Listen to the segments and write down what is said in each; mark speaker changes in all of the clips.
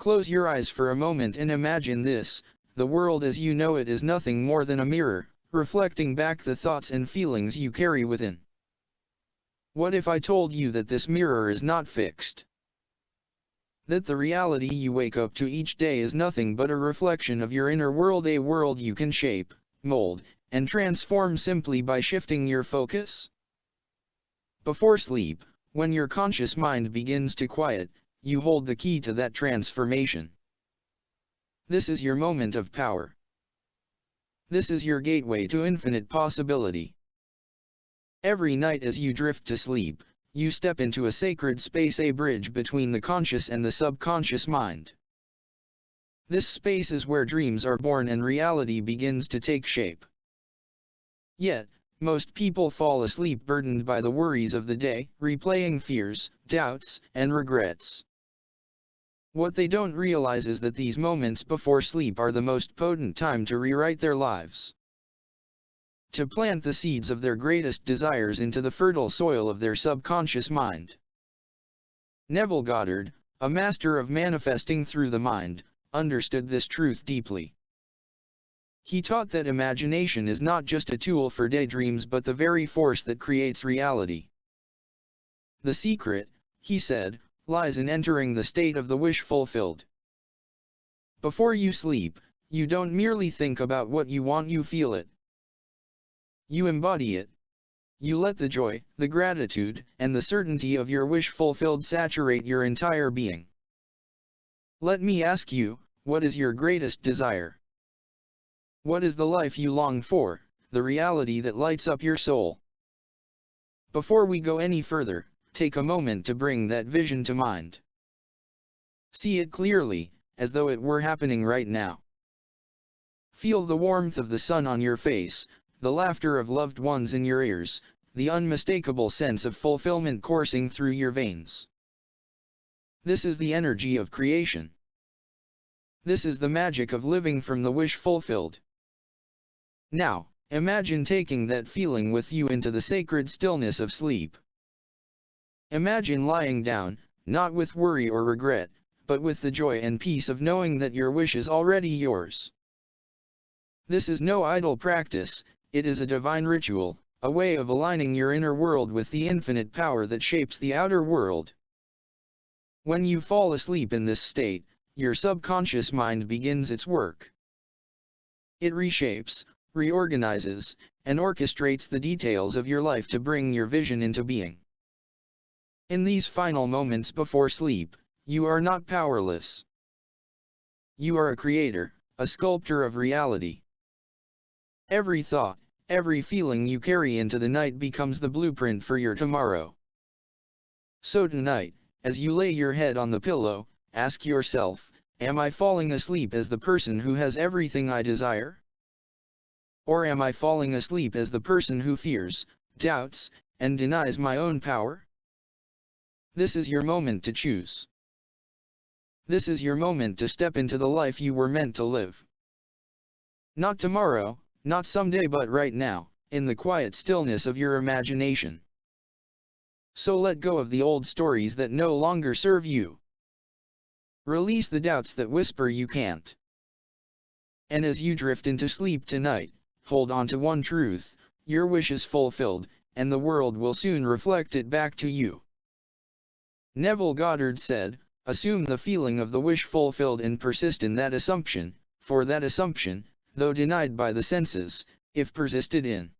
Speaker 1: Close your eyes for a moment and imagine this: the world as you know it is nothing more than a mirror, reflecting back the thoughts and feelings you carry within. What if I told you that this mirror is not fixed? That the reality you wake up to each day is nothing but a reflection of your inner world, a world you can shape, mold, and transform simply by shifting your focus? Before sleep, when your conscious mind begins to quiet, you hold the key to that transformation. This is your moment of power. This is your gateway to infinite possibility. Every night as you drift to sleep, you step into a sacred space, a bridge between the conscious and the subconscious mind. This space is where dreams are born and reality begins to take shape. Yet, most people fall asleep burdened by the worries of the day, replaying fears, doubts, and regrets. What they don't realize is that these moments before sleep are the most potent time to rewrite their lives. To plant the seeds of their greatest desires into the fertile soil of their subconscious mind. Neville Goddard, a master of manifesting through the mind, understood this truth deeply. He taught that imagination is not just a tool for daydreams but the very force that creates reality. The secret, he said, lies in entering the state of the wish fulfilled. Before you sleep, you don't merely think about what you want, you feel it. You embody it. You let the joy, the gratitude, and the certainty of your wish fulfilled saturate your entire being. Let me ask you, what is your greatest desire? What is the life you long for, the reality that lights up your soul? Before we go any further, take a moment to bring that vision to mind. See it clearly, as though it were happening right now. Feel the warmth of the sun on your face, the laughter of loved ones in your ears, the unmistakable sense of fulfillment coursing through your veins. This is the energy of creation. This is the magic of living from the wish fulfilled. Now, imagine taking that feeling with you into the sacred stillness of sleep. Imagine lying down, not with worry or regret, but with the joy and peace of knowing that your wish is already yours. This is no idle practice, it is a divine ritual, a way of aligning your inner world with the infinite power that shapes the outer world. When you fall asleep in this state, your subconscious mind begins its work. It reshapes, reorganizes, and orchestrates the details of your life to bring your vision into being. In these final moments before sleep, you are not powerless. You are a creator, a sculptor of reality. Every thought, every feeling you carry into the night becomes the blueprint for your tomorrow. So tonight, as you lay your head on the pillow, ask yourself, am I falling asleep as the person who has everything I desire? Or am I falling asleep as the person who fears, doubts, and denies my own power? This is your moment to choose. This is your moment to step into the life you were meant to live. Not tomorrow, not someday, but right now, in the quiet stillness of your imagination. So let go of the old stories that no longer serve you. Release the doubts that whisper you can't. And as you drift into sleep tonight, hold on to one truth: your wish is fulfilled, and the world will soon reflect it back to you. Neville Goddard said, assume the feeling of the wish fulfilled and persist in that assumption, for that assumption, though denied by the senses, if persisted in,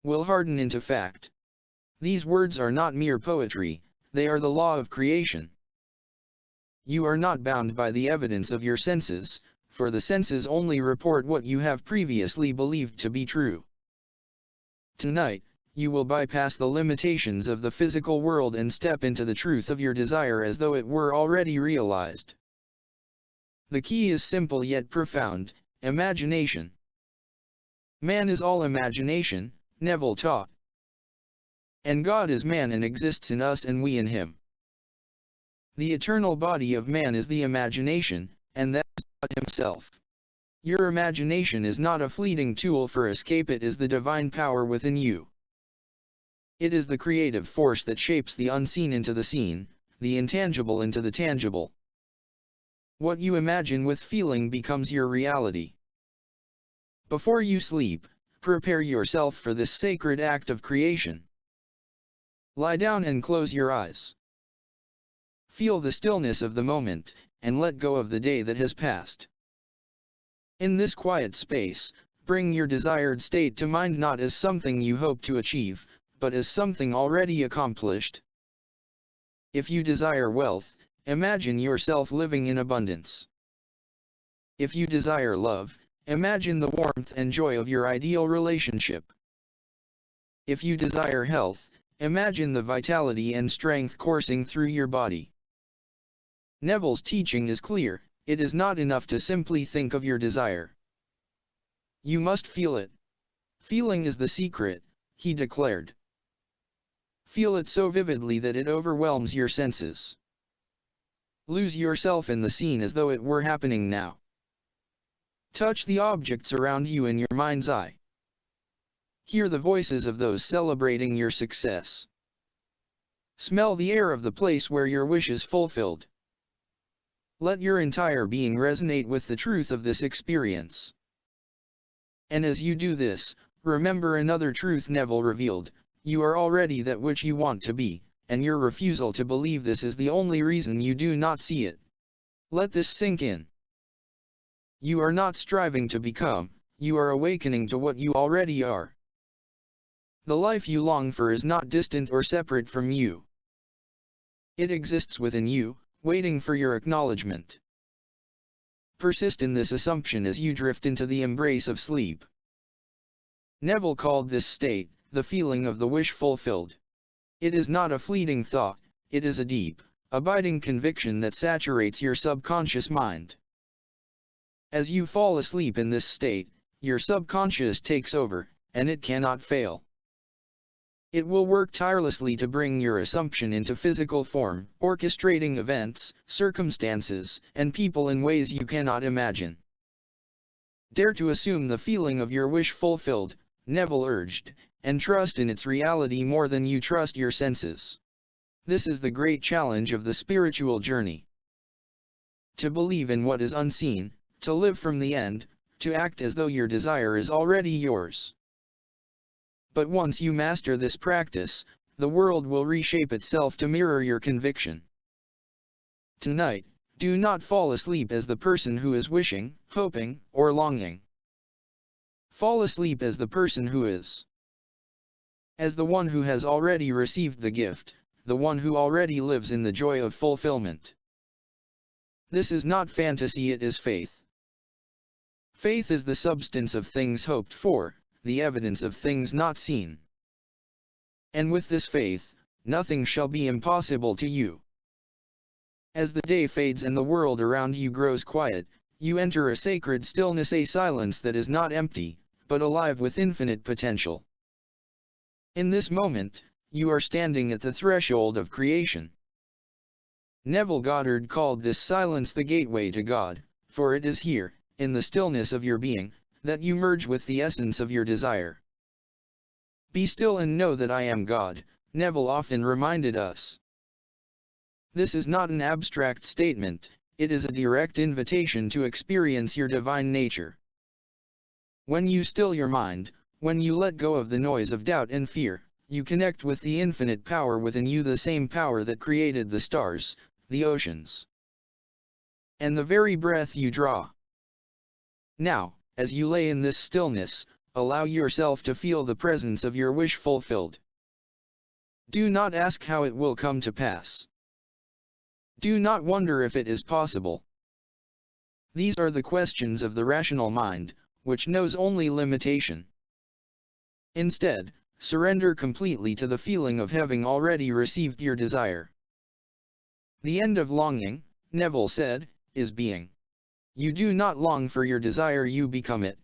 Speaker 1: will harden into fact. These words are not mere poetry, they are the law of creation. You are not bound by the evidence of your senses, for the senses only report what you have previously believed to be true. Tonight, you will bypass the limitations of the physical world and step into the truth of your desire as though it were already realized. The key is simple yet profound: imagination. Man is all imagination, Neville taught. And God is man and exists in us and we in him. The eternal body of man is the imagination, and that is God himself. Your imagination is not a fleeting tool for escape, it is the divine power within you. It is the creative force that shapes the unseen into the seen, the intangible into the tangible. What you imagine with feeling becomes your reality. Before you sleep, prepare yourself for this sacred act of creation. Lie down and close your eyes. Feel the stillness of the moment, and let go of the day that has passed. In this quiet space, bring your desired state to mind not as something you hope to achieve, but as something already accomplished. If you desire wealth, imagine yourself living in abundance. If you desire love, imagine the warmth and joy of your ideal relationship. If you desire health, imagine the vitality and strength coursing through your body. Neville's teaching is clear: it is not enough to simply think of your desire. You must feel it. Feeling is the secret, he declared. Feel it so vividly that it overwhelms your senses. Lose yourself in the scene as though it were happening now. Touch the objects around you in your mind's eye. Hear the voices of those celebrating your success. Smell the air of the place where your wish is fulfilled. Let your entire being resonate with the truth of this experience. And as you do this, remember another truth Neville revealed: you are already that which you want to be, and your refusal to believe this is the only reason you do not see it. Let this sink in. You are not striving to become, you are awakening to what you already are. The life you long for is not distant or separate from you. It exists within you, waiting for your acknowledgement. Persist in this assumption as you drift into the embrace of sleep. Neville called this state the feeling of the wish fulfilled. It is not a fleeting thought, it is a deep, abiding conviction that saturates your subconscious mind. As you fall asleep in this state, your subconscious takes over, and it cannot fail. It will work tirelessly to bring your assumption into physical form, orchestrating events, circumstances, and people in ways you cannot imagine. Dare to assume the feeling of your wish fulfilled, Neville urged, and trust in its reality more than you trust your senses. This is the great challenge of the spiritual journey. To believe in what is unseen, to live from the end, to act as though your desire is already yours. But once you master this practice, the world will reshape itself to mirror your conviction. Tonight, do not fall asleep as the person who is wishing, hoping, or longing. Fall asleep as the person who is. As the one who has already received the gift, the one who already lives in the joy of fulfillment. This is not fantasy, it is faith. Faith is the substance of things hoped for, the evidence of things not seen. And with this faith, nothing shall be impossible to you. As the day fades and the world around you grows quiet, you enter a sacred stillness, a silence that is not empty, but alive with infinite potential. In this moment, you are standing at the threshold of creation. Neville Goddard called this silence the gateway to God, for it is here, in the stillness of your being, that you merge with the essence of your desire. Be still and know that I am God, Neville often reminded us. This is not an abstract statement, it is a direct invitation to experience your divine nature. When you still your mind, when you let go of the noise of doubt and fear, you connect with the infinite power within you, the same power that created the stars, the oceans, and the very breath you draw. Now, as you lay in this stillness, allow yourself to feel the presence of your wish fulfilled. Do not ask how it will come to pass. Do not wonder if it is possible. These are the questions of the rational mind, which knows only limitation. Instead, surrender completely to the feeling of having already received your desire. The end of longing, Neville said, is being. You do not long for your desire, you become it.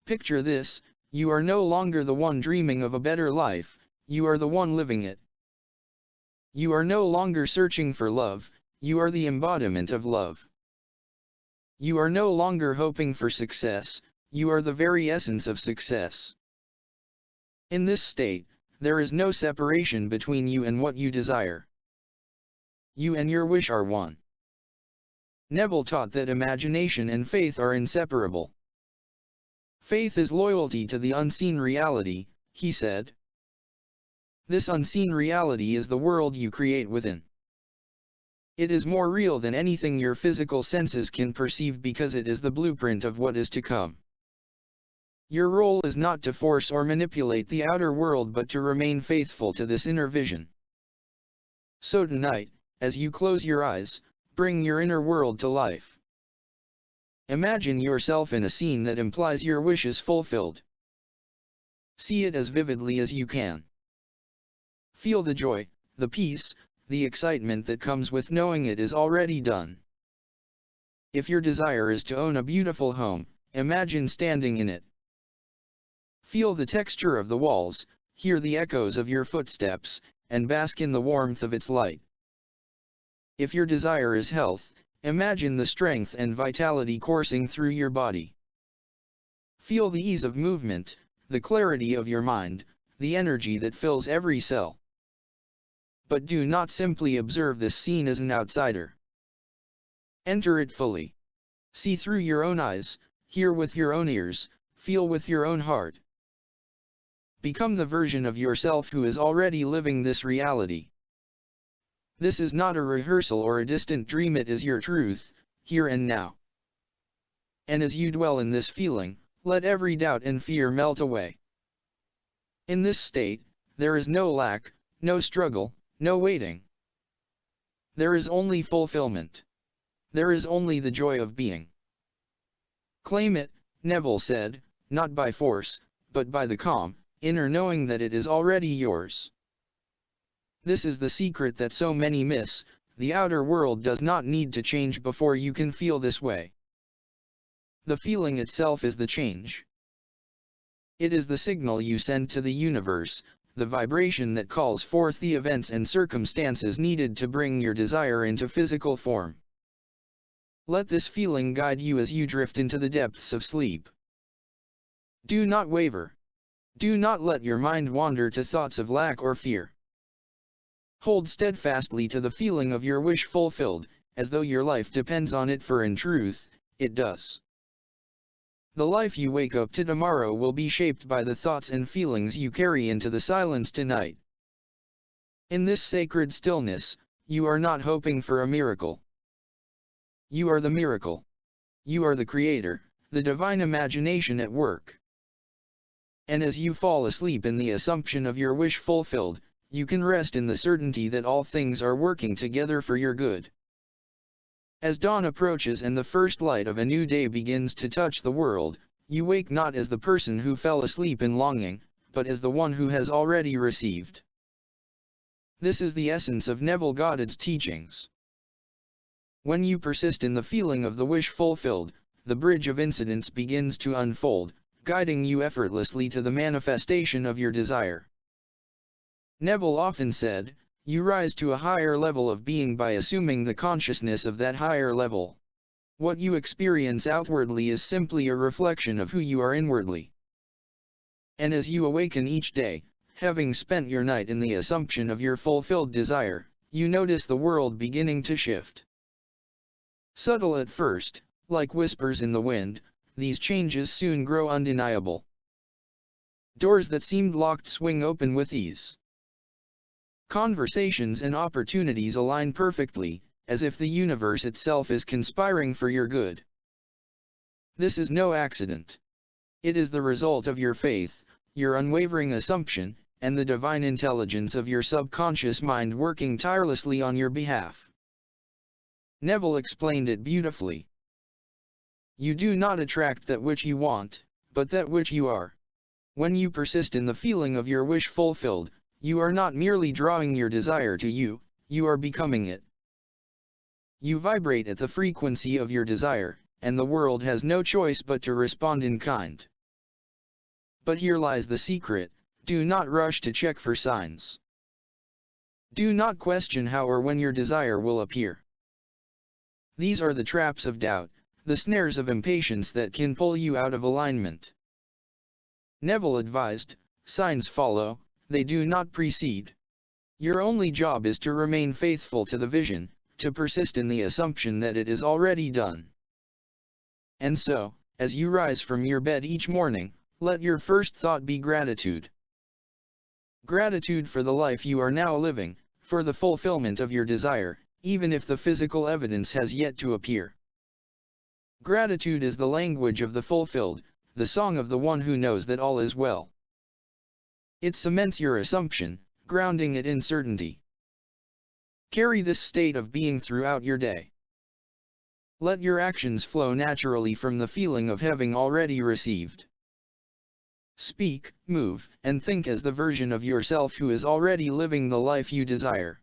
Speaker 1: Picture this: you are no longer the one dreaming of a better life, you are the one living it. You are no longer searching for love, you are the embodiment of love. You are no longer hoping for success, you are the very essence of success. In this state, there is no separation between you and what you desire. You and your wish are one. Neville taught that imagination and faith are inseparable. Faith is loyalty to the unseen reality, he said. This unseen reality is the world you create within. It is more real than anything your physical senses can perceive because it is the blueprint of what is to come. Your role is not to force or manipulate the outer world but to remain faithful to this inner vision. So tonight, as you close your eyes, bring your inner world to life. Imagine yourself in a scene that implies your wish is fulfilled. See it as vividly as you can. Feel the joy, the peace, the excitement that comes with knowing it is already done. If your desire is to own a beautiful home, imagine standing in it. Feel the texture of the walls, hear the echoes of your footsteps, and bask in the warmth of its light. If your desire is health, imagine the strength and vitality coursing through your body. Feel the ease of movement, the clarity of your mind, the energy that fills every cell. But do not simply observe this scene as an outsider. Enter it fully. See through your own eyes, hear with your own ears, feel with your own heart. Become the version of yourself who is already living this reality. This is not a rehearsal or a distant dream, it is your truth, here and now. And as you dwell in this feeling, let every doubt and fear melt away. In this state, there is no lack, no struggle, no waiting. There is only fulfillment. There is only the joy of being. Claim it, Neville said, not by force, but by the calm, inner knowing that it is already yours. This is the secret that so many miss. The outer world does not need to change before you can feel this way. The feeling itself is the change. It is the signal you send to the universe, the vibration that calls forth the events and circumstances needed to bring your desire into physical form. Let this feeling guide you as you drift into the depths of sleep. Do not waver. Do not let your mind wander to thoughts of lack or fear. Hold steadfastly to the feeling of your wish fulfilled, as though your life depends on it, for in truth, it does. The life you wake up to tomorrow will be shaped by the thoughts and feelings you carry into the silence tonight. In this sacred stillness, you are not hoping for a miracle. You are the miracle. You are the creator, the divine imagination at work. And as you fall asleep in the assumption of your wish fulfilled, you can rest in the certainty that all things are working together for your good. As dawn approaches and the first light of a new day begins to touch the world, you wake not as the person who fell asleep in longing, but as the one who has already received. This is the essence of Neville Goddard's teachings. When you persist in the feeling of the wish fulfilled, the bridge of incidents begins to unfold, guiding you effortlessly to the manifestation of your desire. Neville often said, you rise to a higher level of being by assuming the consciousness of that higher level. What you experience outwardly is simply a reflection of who you are inwardly. And as you awaken each day, having spent your night in the assumption of your fulfilled desire, you notice the world beginning to shift. Subtle at first, like whispers in the wind, these changes soon grow undeniable. Doors that seemed locked swing open with ease. Conversations and opportunities align perfectly, as if the universe itself is conspiring for your good. This is no accident. It is the result of your faith, your unwavering assumption, and the divine intelligence of your subconscious mind working tirelessly on your behalf. Neville explained it beautifully. You do not attract that which you want, but that which you are. When you persist in the feeling of your wish fulfilled, you are not merely drawing your desire to you, you are becoming it. You vibrate at the frequency of your desire, and the world has no choice but to respond in kind. But here lies the secret: do not rush to check for signs. Do not question how or when your desire will appear. These are the traps of doubt, the snares of impatience that can pull you out of alignment. Neville advised, signs follow, they do not precede. Your only job is to remain faithful to the vision, to persist in the assumption that it is already done. And so, as you rise from your bed each morning, let your first thought be gratitude. Gratitude for the life you are now living, for the fulfillment of your desire, even if the physical evidence has yet to appear. Gratitude is the language of the fulfilled, the song of the one who knows that all is well. It cements your assumption, grounding it in certainty. Carry this state of being throughout your day. Let your actions flow naturally from the feeling of having already received. Speak, move, and think as the version of yourself who is already living the life you desire.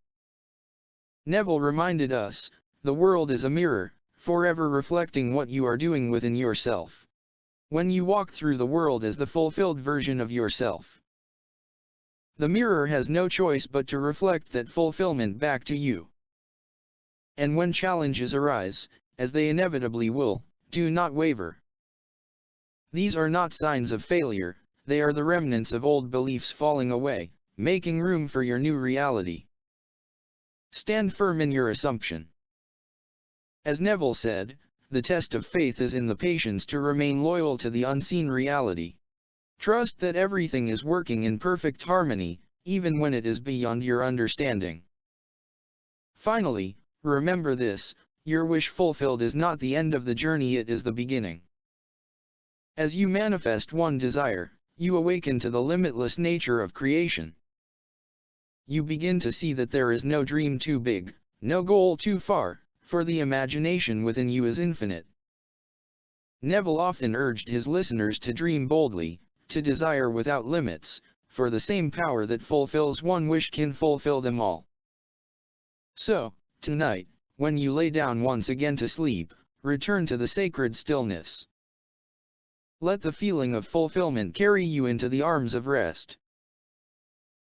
Speaker 1: Neville reminded us, the world is a mirror, forever reflecting what you are doing within yourself. When you walk through the world as the fulfilled version of yourself, the mirror has no choice but to reflect that fulfillment back to you. And when challenges arise, as they inevitably will, do not waver. These are not signs of failure, they are the remnants of old beliefs falling away, making room for your new reality. Stand firm in your assumption. As Neville said, the test of faith is in the patience to remain loyal to the unseen reality. Trust that everything is working in perfect harmony, even when it is beyond your understanding. Finally, remember this, your wish fulfilled is not the end of the journey, it is the beginning. As you manifest one desire, you awaken to the limitless nature of creation. You begin to see that there is no dream too big, no goal too far, for the imagination within you is infinite. Neville often urged his listeners to dream boldly, to desire without limits, for the same power that fulfills one wish can fulfill them all. So, tonight, when you lay down once again to sleep, return to the sacred stillness. Let the feeling of fulfillment carry you into the arms of rest.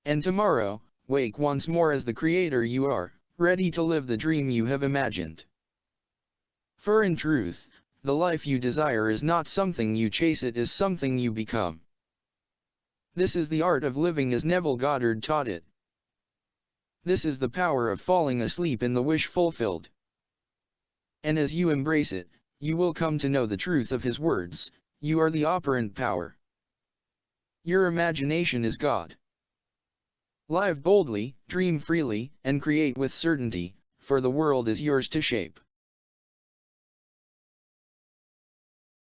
Speaker 1: And tomorrow, wake once more as the creator you are, ready to live the dream you have imagined. For in truth, the life you desire is not something you chase, it is something you become. This is the art of living as Neville Goddard taught it. This is the power of falling asleep in the wish fulfilled. And as you embrace it, you will come to know the truth of his words, you are the operant power. Your imagination is God. Live boldly, dream freely, and create with certainty, for the world is yours to shape.